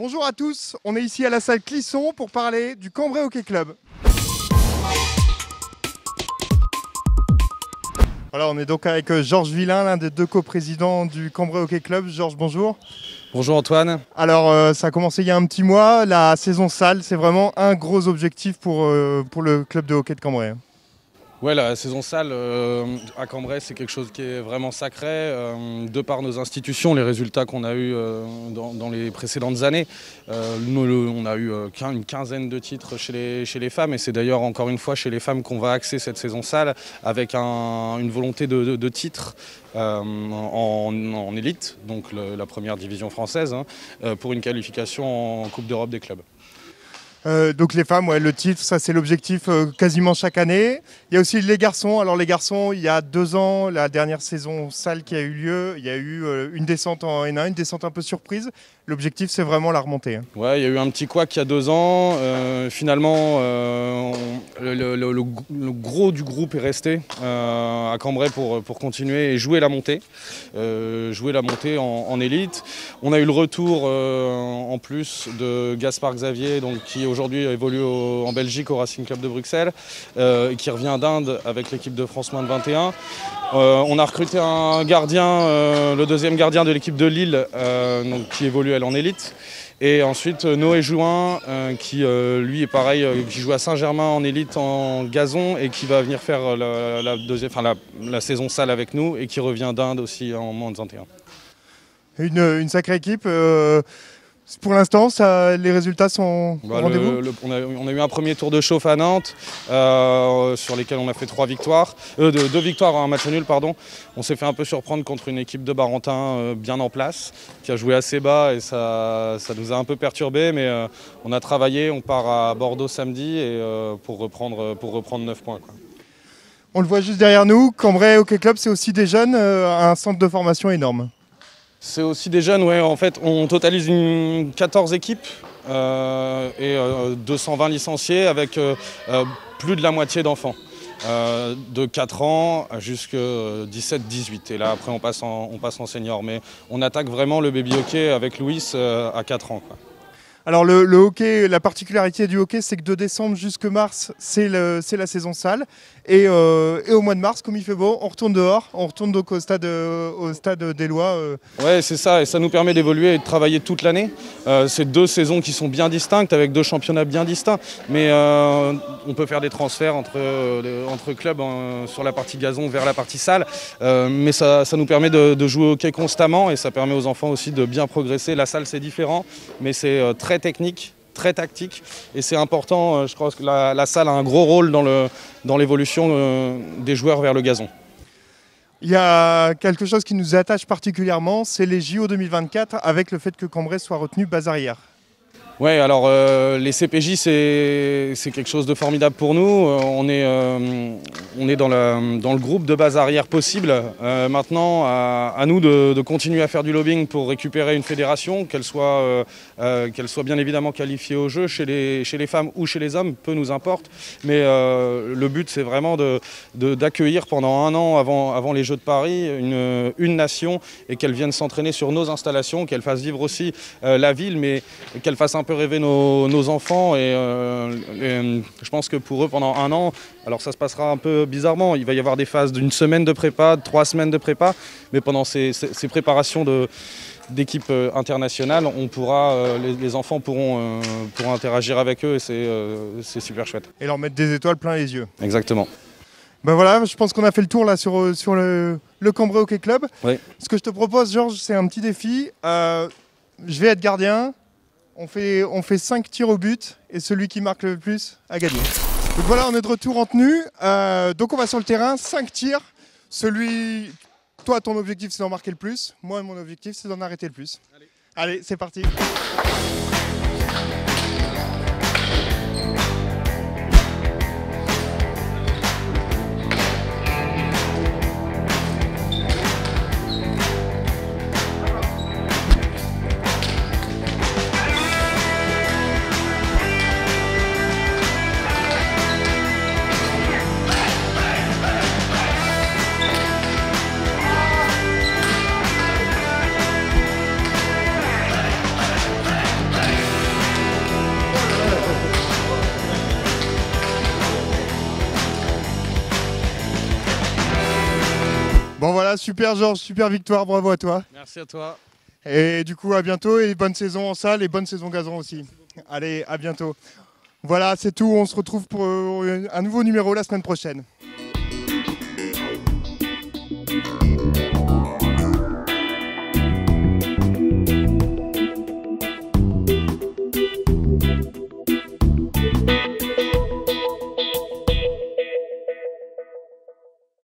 Bonjour à tous, on est ici à la salle Clisson pour parler du Cambrai Hockey Club. Voilà, on est donc avec Georges Villain, l'un des deux coprésidents du Cambrai Hockey Club. Georges, bonjour. Bonjour Antoine. Alors, ça a commencé il y a un petit mois. La saison salle, c'est vraiment un gros objectif pour le club de hockey de Cambrai. Ouais, la saison salle à Cambrai, c'est quelque chose qui est vraiment sacré. De par nos institutions, les résultats qu'on a eus dans les précédentes années, on a eu une quinzaine de titres chez les femmes. Et c'est d'ailleurs encore une fois chez les femmes qu'on va axer cette saison salle avec une volonté de titre en élite, donc la première division française, pour une qualification en Coupe d'Europe des clubs. Donc les femmes, ouais, le titre, ça c'est l'objectif quasiment chaque année. Il y a aussi les garçons. Alors les garçons, il y a 2 ans, la dernière saison salle qui a eu lieu, il y a eu une descente en N1, une descente un peu surprise. L'objectif, c'est vraiment la remontée. Ouais, il y a eu un petit couac il y a 2 ans. Finalement, le gros du groupe est resté à Cambrai pour continuer et jouer la montée. En élite. On a eu le retour en plus de Gaspard Xavier, donc, qui aujourd'hui évolue en Belgique au Racing Club de Bruxelles, qui revient d'Inde avec l'équipe de France moins de 21. On a recruté un gardien, le deuxième gardien de l'équipe de Lille, donc, qui évolue elle en élite. Et ensuite Noé Jouin, qui lui est pareil, qui joue à Saint-Germain en élite en gazon et qui va venir faire la saison salle avec nous et qui revient d'Inde aussi en moins de 21. Une sacrée équipe. Pour l'instant, les résultats sont au rendez-vous. On a eu un premier tour de chauffe à Nantes, sur lesquels on a fait 2 victoires, un match nul, pardon. On s'est fait un peu surprendre contre une équipe de Barentin bien en place, qui a joué assez bas et ça nous a un peu perturbés, mais on a travaillé, on part à Bordeaux samedi pour reprendre 9 points, quoi. On le voit juste derrière nous, Cambrai Hockey Club, c'est aussi des jeunes, un centre de formation énorme. C'est aussi des jeunes, ouais. En fait, on totalise 14 équipes et 220 licenciés avec plus de la moitié d'enfants, de 4 ans jusqu'à 17-18. Et là, après, on passe en senior. Mais on attaque vraiment le baby hockey avec Louis à 4 ans, quoi. Alors le hockey, la particularité du hockey, c'est que de décembre jusqu'à mars, c'est la saison salle. Et au mois de mars, comme il fait beau, on retourne dehors, on retourne donc au stade d'Éloie. Ouais, c'est ça, et ça nous permet d'évoluer et de travailler toute l'année. C'est 2 saisons qui sont bien distinctes, avec 2 championnats bien distincts. Mais on peut faire des transferts entre clubs sur la partie gazon vers la partie salle. Mais ça nous permet de jouer au hockey constamment et ça permet aux enfants aussi de bien progresser. La salle, c'est différent, mais c'est très technique, très tactique, et c'est important. Je crois que la salle a un gros rôle dans l'évolution des joueurs vers le gazon. Il y a quelque chose qui nous attache particulièrement, c'est les JO 2024, avec le fait que Cambrai soit retenu base arrière. Ouais, alors les CPJ, c'est quelque chose de formidable pour nous. On est dans le groupe de base arrière possible. Maintenant, à nous de continuer à faire du lobbying pour récupérer une fédération, qu'elle soit bien évidemment qualifiée au jeu chez les femmes ou chez les hommes, peu nous importe. Mais le but, c'est vraiment d'accueillir pendant 1 an avant les Jeux de Paris une nation et qu'elle vienne s'entraîner sur nos installations, qu'elle fasse vivre aussi la ville, mais qu'elle fasse un peu rêver nos enfants. Et je pense que pour eux, pendant 1 an, alors ça se passera un peu bizarrement. Il va y avoir des phases d'1 semaine de prépa, de 3 semaines de prépa, mais pendant ces préparations d'équipes internationales, les enfants pourront interagir avec eux et c'est super chouette. Et leur mettre des étoiles plein les yeux. Exactement. Ben voilà, je pense qu'on a fait le tour là sur le Cambrai Hockey Club. Oui. Ce que je te propose, Georges, c'est un petit défi. Je vais être gardien. On fait 5 tirs au but et celui qui marque le plus a gagné. Donc voilà, on est de retour en tenue. Donc on va sur le terrain, 5 tirs. Toi, ton objectif, c'est d'en marquer le plus. Moi, mon objectif, c'est d'en arrêter le plus. Allez, c'est parti. Bon voilà, super Georges, super victoire, bravo à toi. Merci à toi. Et du coup, à bientôt et bonne saison en salle et bonne saison gazon aussi. Allez, à bientôt. Voilà, c'est tout. On se retrouve pour un nouveau numéro la semaine prochaine.